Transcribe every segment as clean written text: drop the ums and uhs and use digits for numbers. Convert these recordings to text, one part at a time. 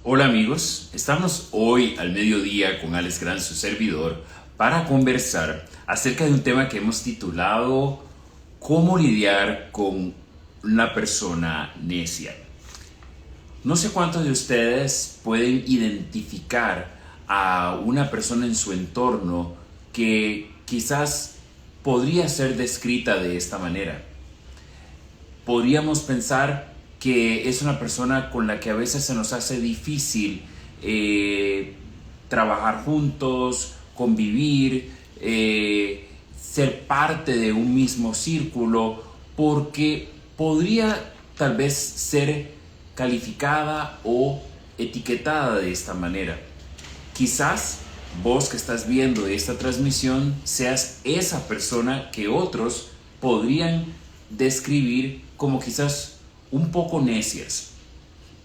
Hola amigos, estamos hoy al mediodía con Alex Gran, su servidor, para conversar acerca de un tema que hemos titulado ¿Cómo lidiar con una persona necia? No sé cuántos de ustedes pueden identificar a una persona en su entorno que quizás podría ser descrita de esta manera. Podríamos pensar que es una persona con la que a veces se nos hace difícil trabajar juntos, convivir, ser parte de un mismo círculo, porque podría tal vez ser calificada o etiquetada de esta manera. Quizás vos que estás viendo esta transmisión seas esa persona que otros podrían describir como quizás un poco necias.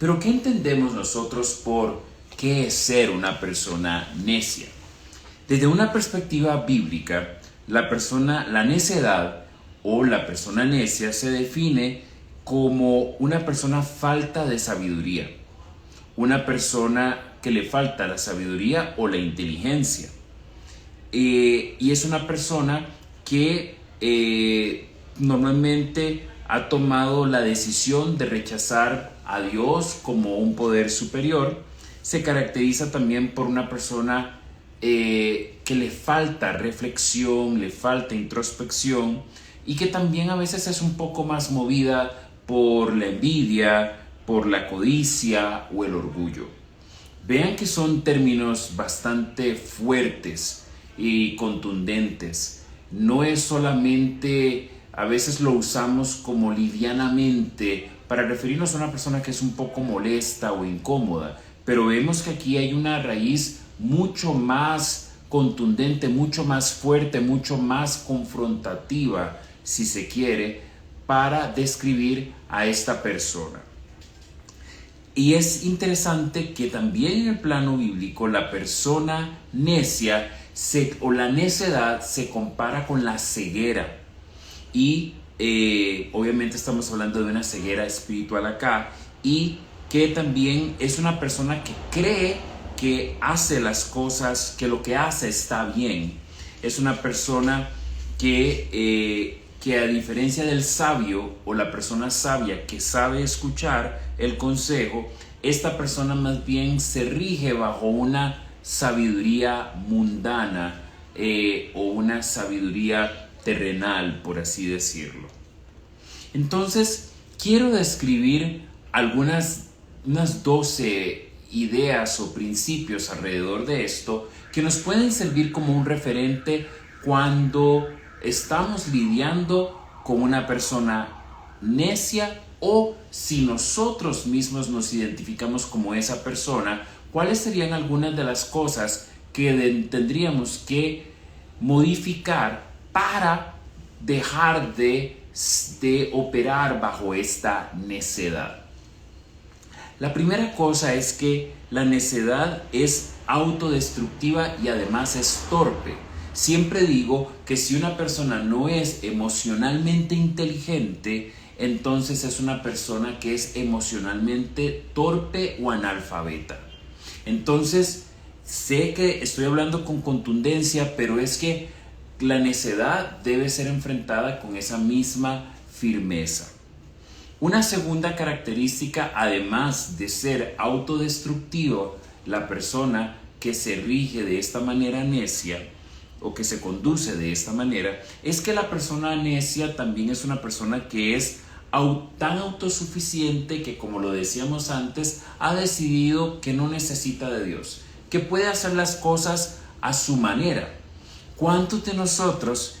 Pero ¿qué entendemos nosotros por qué es ser una persona necia? Desde una perspectiva bíblica, la necedad o la persona necia se define como una persona falta de sabiduría, una persona que le falta la sabiduría o la inteligencia. Y es una persona que normalmente ha tomado la decisión de rechazar a Dios como un poder superior. Se caracteriza también por una persona que le falta reflexión, le falta introspección y que también a veces es un poco más movida por la envidia, por la codicia o el orgullo. Vean que son términos bastante fuertes y contundentes. No es solamente, a veces lo usamos como livianamente para referirnos a una persona que es un poco molesta o incómoda, pero vemos que aquí hay una raíz mucho más contundente, mucho más fuerte, mucho más confrontativa, si se quiere, para describir a esta persona. Y es interesante que también en el plano bíblico la persona necia o la necedad se compara con la ceguera. Y obviamente estamos hablando de una ceguera espiritual acá, y que también es una persona que cree que hace las cosas, que lo que hace está bien. Es una persona que a diferencia del sabio o la persona sabia que sabe escuchar el consejo, esta persona más bien se rige bajo una sabiduría mundana o una sabiduría terrenal, por así decirlo. Entonces, quiero describir unas 12 ideas o principios alrededor de esto que nos pueden servir como un referente cuando estamos lidiando con una persona necia, o si nosotros mismos nos identificamos como esa persona, cuáles serían algunas de las cosas que tendríamos que modificar para dejar de operar bajo esta necedad. La primera cosa es que la necedad es autodestructiva y además es torpe. Siempre digo que si una persona no es emocionalmente inteligente, entonces es una persona que es emocionalmente torpe o analfabeta. Entonces, sé que estoy hablando con contundencia, pero es que la necedad debe ser enfrentada con esa misma firmeza. Una segunda característica, además de ser autodestructivo, la persona que se rige de esta manera necia o que se conduce de esta manera, es que la persona necia también es una persona que es tan autosuficiente que, como lo decíamos antes, ha decidido que no necesita de Dios, que puede hacer las cosas a su manera. ¿Cuántos de nosotros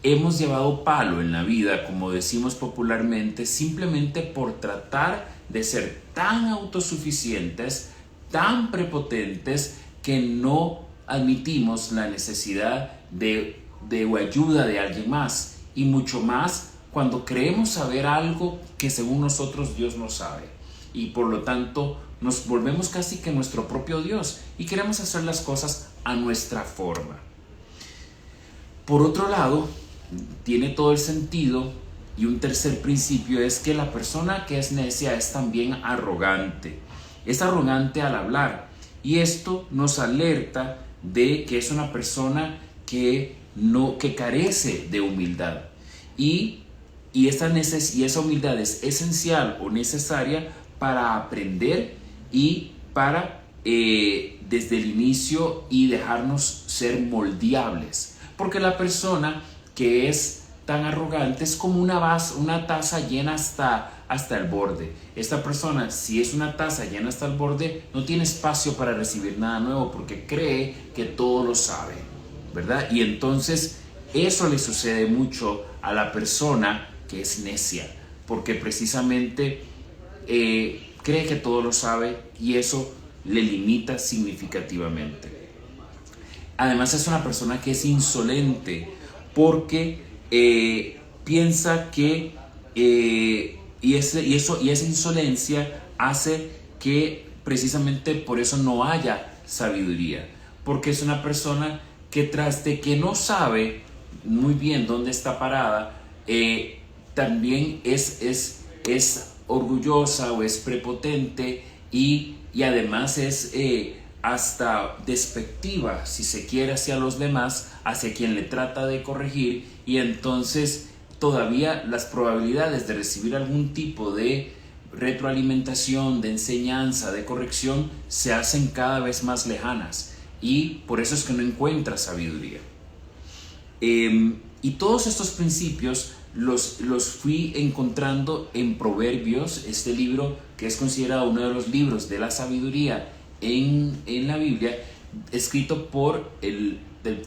hemos llevado palo en la vida, como decimos popularmente, simplemente por tratar de ser tan autosuficientes, tan prepotentes, que no admitimos la necesidad de ayuda de alguien más, y mucho más cuando creemos saber algo que según nosotros Dios no sabe, y por lo tanto nos volvemos casi que nuestro propio Dios y queremos hacer las cosas a nuestra forma. Por otro lado, tiene todo el sentido, y un tercer principio es que la persona que es necia es también arrogante. es arrogante al hablar. Y esto nos alerta de que es una persona que carece de humildad. Y esa humildad es esencial o necesaria para aprender y para desde el inicio y dejarnos ser moldeables. Porque la persona que es tan arrogante es como una taza llena hasta el borde. Esta persona, si es una taza llena hasta el borde, no tiene espacio para recibir nada nuevo porque cree que todo lo sabe, ¿verdad? Y entonces eso le sucede mucho a la persona que es necia, porque precisamente cree que todo lo sabe y eso le limita significativamente. Además es una persona que es insolente porque piensa que y esa insolencia hace que precisamente por eso no haya sabiduría, porque es una persona que tras de que no sabe muy bien dónde está parada, también es orgullosa o es prepotente y además es hasta despectiva, si se quiere, hacia los demás, hacia quien le trata de corregir, y entonces todavía las probabilidades de recibir algún tipo de retroalimentación, de enseñanza, de corrección, se hacen cada vez más lejanas, y por eso es que no encuentra sabiduría. Y todos estos principios los fui encontrando en Proverbios, este libro que es considerado uno de los libros de la sabiduría en la Biblia, escrito por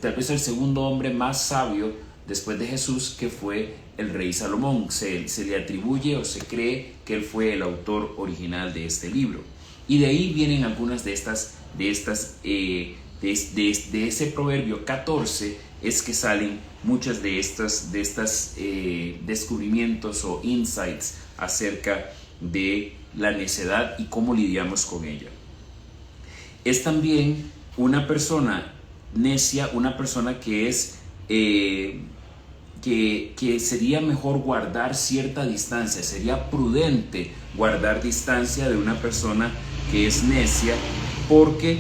tal vez el segundo hombre más sabio después de Jesús, que fue el rey Salomón. Se le atribuye o se cree que él fue el autor original de este libro. Y de ahí vienen algunas de ese proverbio 14 es que salen muchas de estas descubrimientos o insights acerca de la necedad y cómo lidiamos con ella. Es también una persona necia, una persona que es que sería mejor guardar cierta distancia, sería prudente guardar distancia de una persona que es necia, porque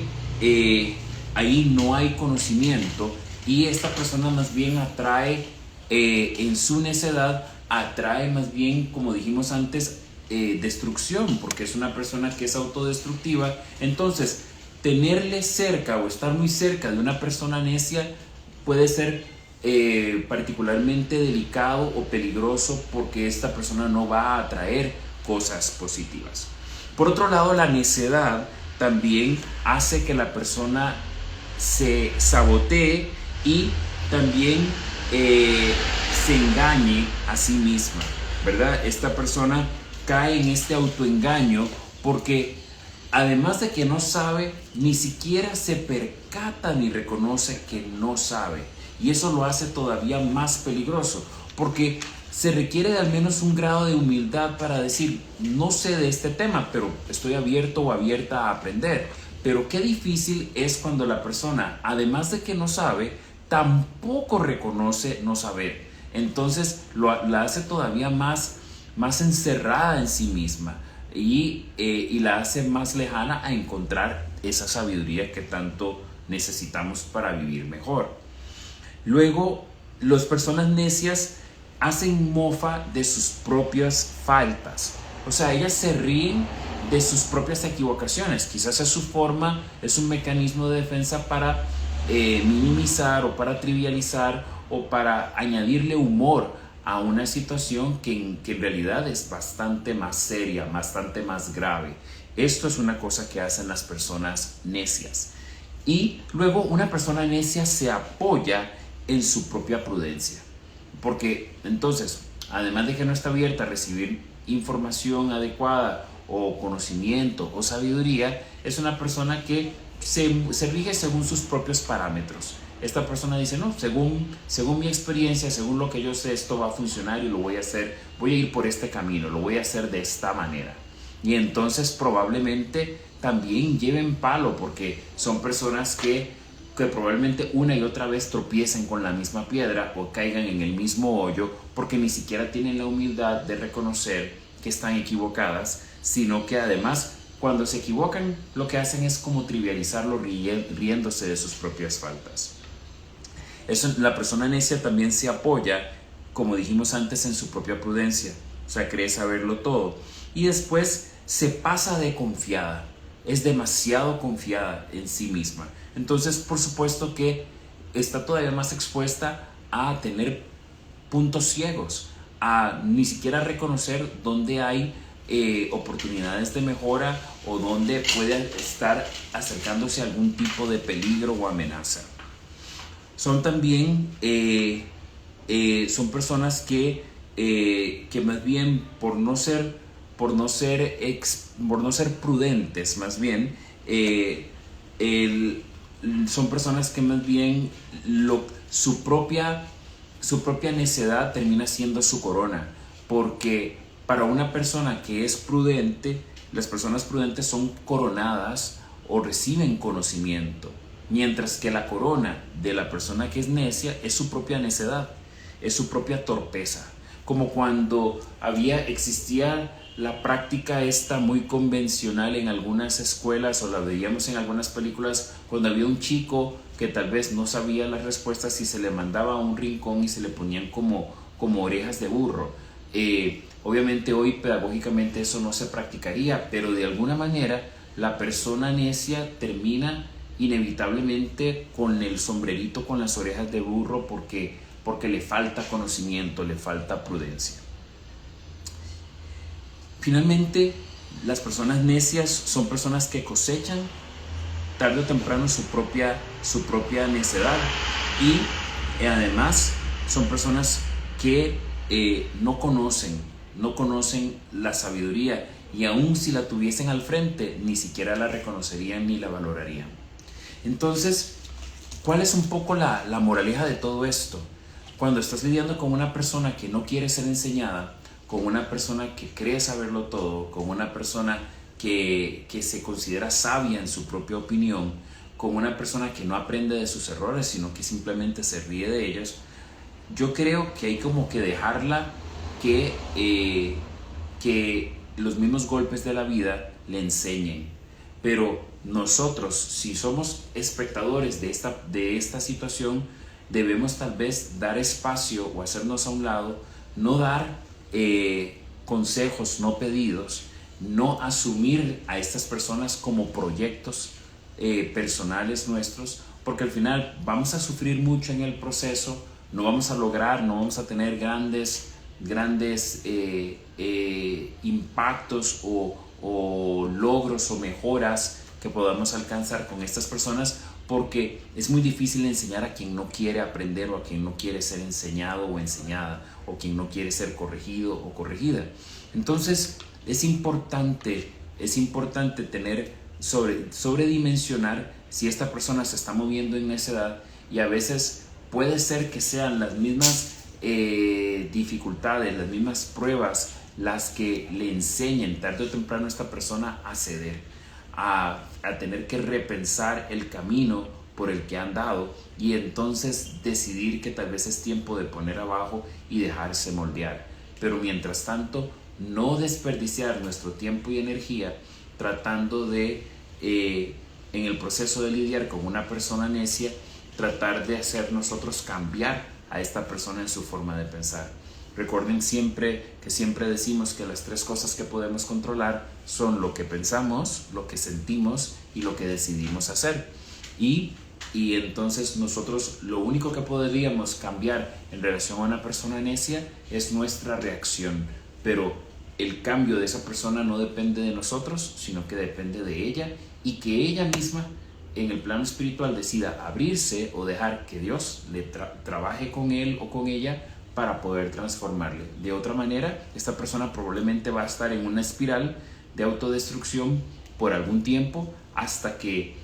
ahí no hay conocimiento y esta persona más bien atrae, en su necedad, atrae más bien, como dijimos antes, destrucción, porque es una persona que es autodestructiva. Entonces, tenerle cerca o estar muy cerca de una persona necia puede ser particularmente delicado o peligroso, porque esta persona no va a atraer cosas positivas. Por otro lado, la necedad también hace que la persona se sabotee y también se engañe a sí misma, ¿verdad? Esta persona cae en este autoengaño porque además de que no sabe, ni siquiera se percata ni reconoce que no sabe. Y eso lo hace todavía más peligroso, porque se requiere de al menos un grado de humildad para decir, no sé de este tema, pero estoy abierto o abierta a aprender. Pero qué difícil es cuando la persona, además de que no sabe, tampoco reconoce no saber. Entonces la hace todavía más encerrada en sí misma y la hace más lejana a encontrar esa sabiduría que tanto necesitamos para vivir mejor. Luego, las personas necias hacen mofa de sus propias faltas. O sea, ellas se ríen de sus propias equivocaciones. Quizás es su forma, es un mecanismo de defensa para minimizar o para trivializar o para añadirle humor a una situación que en realidad es bastante más seria, bastante más grave. Esto es una cosa que hacen las personas necias. Y luego una persona necia se apoya en su propia prudencia, porque entonces, además de que no está abierta a recibir información adecuada o conocimiento o sabiduría, es una persona que se rige según sus propios parámetros. Esta persona dice, no, según mi experiencia, según lo que yo sé, esto va a funcionar y lo voy a hacer, voy a ir por este camino, lo voy a hacer de esta manera. Y entonces probablemente también lleven palo, porque son personas que probablemente una y otra vez tropiecen con la misma piedra o caigan en el mismo hoyo, porque ni siquiera tienen la humildad de reconocer que están equivocadas, sino que además cuando se equivocan, lo que hacen es como trivializarlo, riéndose de sus propias faltas. Eso, la persona necia también se apoya, como dijimos antes, en su propia prudencia, o sea, cree saberlo todo. Y después se pasa de confiada, es demasiado confiada en sí misma. Entonces, por supuesto que está todavía más expuesta a tener puntos ciegos, a ni siquiera reconocer dónde hay oportunidades de mejora o dónde puede estar acercándose a algún tipo de peligro o amenaza. Son también son personas que más bien por no ser prudentes, más bien son personas que más bien su propia necedad termina siendo su corona, porque para una persona que es prudente, las personas prudentes son coronadas o reciben conocimiento, mientras que la corona de la persona que es necia es su propia necedad, es su propia torpeza. Como cuando existía la práctica esta muy convencional en algunas escuelas, o la veíamos en algunas películas, cuando había un chico que tal vez no sabía las respuestas y se le mandaba a un rincón y se le ponían como orejas de burro. Obviamente hoy pedagógicamente eso no se practicaría, pero de alguna manera la persona necia termina inevitablemente con el sombrerito con las orejas de burro porque le falta conocimiento, le falta prudencia. Finalmente, las personas necias son personas que cosechan tarde o temprano su propia necedad, y además son personas que no conocen la sabiduría, y aun si la tuviesen al frente ni siquiera la reconocerían ni la valorarían. Entonces, ¿cuál es un poco la moraleja de todo esto? Cuando estás lidiando con una persona que no quiere ser enseñada, con una persona que cree saberlo todo, con una persona que se considera sabia en su propia opinión, con una persona que no aprende de sus errores, sino que simplemente se ríe de ellos, yo creo que hay como que dejarla que los mismos golpes de la vida le enseñen. Pero nosotros, si somos espectadores de esta situación, debemos tal vez dar espacio o hacernos a un lado, no dar consejos no pedidos, no asumir a estas personas como proyectos personales nuestros, porque al final vamos a sufrir mucho en el proceso, no vamos a tener grandes impactos o logros o mejoras que podamos alcanzar con estas personas, porque es muy difícil enseñar a quien no quiere aprender, o a quien no quiere ser enseñado o enseñada, o quien no quiere ser corregido o corregida. Entonces es importante tener sobredimensionar si esta persona se está moviendo en esa edad, y a veces puede ser que sean las mismas dificultades, las mismas pruebas las que le enseñen tarde o temprano a esta persona a ceder, a tener que repensar el camino por el que han dado, y entonces decidir que tal vez es tiempo de poner abajo y dejarse moldear. Pero mientras tanto, no desperdiciar nuestro tiempo y energía tratando de, en el proceso de lidiar con una persona necia, tratar de hacer nosotros cambiar a esta persona en su forma de pensar. Recuerden siempre decimos que las tres cosas que podemos controlar son lo que pensamos, lo que sentimos y lo que decidimos hacer. Y entonces nosotros lo único que podríamos cambiar en relación a una persona necia es nuestra reacción. Pero el cambio de esa persona no depende de nosotros, sino que depende de ella, y que ella misma en el plano espiritual decida abrirse o dejar que Dios le trabaje con él o con ella para poder transformarle. De otra manera, esta persona probablemente va a estar en una espiral de autodestrucción por algún tiempo, hasta que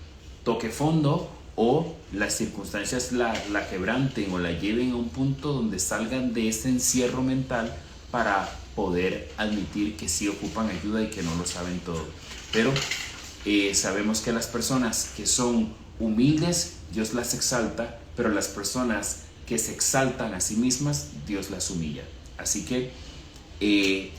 toque fondo o las circunstancias la quebranten o la lleven a un punto donde salgan de ese encierro mental para poder admitir que sí ocupan ayuda y que no lo saben todo. Pero sabemos que las personas que son humildes, Dios las exalta, pero las personas que se exaltan a sí mismas, Dios las humilla. Así que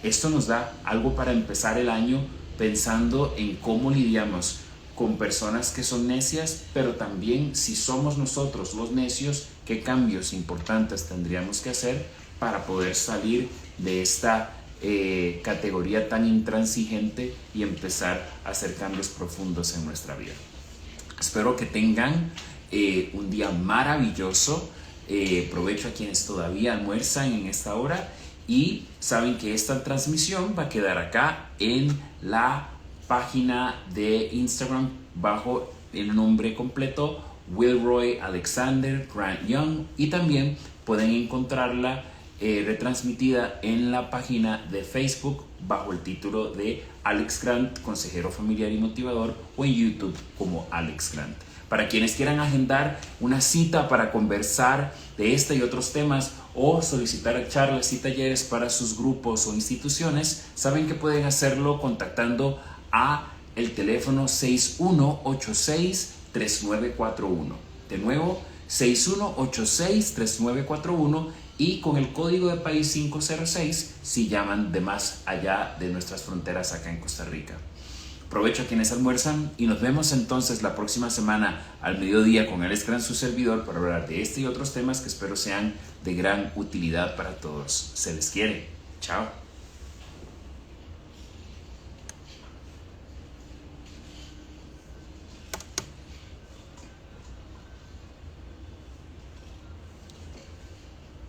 esto nos da algo para empezar el año pensando en cómo lidiamos con personas que son necias, pero también si somos nosotros los necios, qué cambios importantes tendríamos que hacer para poder salir de esta categoría tan intransigente y empezar a hacer cambios profundos en nuestra vida. Espero que tengan un día maravilloso. Provecho a quienes todavía almuerzan en esta hora y saben que esta transmisión va a quedar acá en la página de Instagram bajo el nombre completo Wilroy Alexander Grant Young, y también pueden encontrarla retransmitida en la página de Facebook bajo el título de Alex Grant, consejero familiar y motivador, o en YouTube como Alex Grant. Para quienes quieran agendar una cita para conversar de este y otros temas o solicitar charlas y talleres para sus grupos o instituciones, saben que pueden hacerlo contactando a el teléfono 6186-3941. De nuevo, 6186-3941, y con el código de país 506 si llaman de más allá de nuestras fronteras acá en Costa Rica. Provecho a quienes almuerzan y nos vemos entonces la próxima semana al mediodía con Alex Grant, su servidor, para hablar de este y otros temas que espero sean de gran utilidad para todos. Se les quiere. Chao.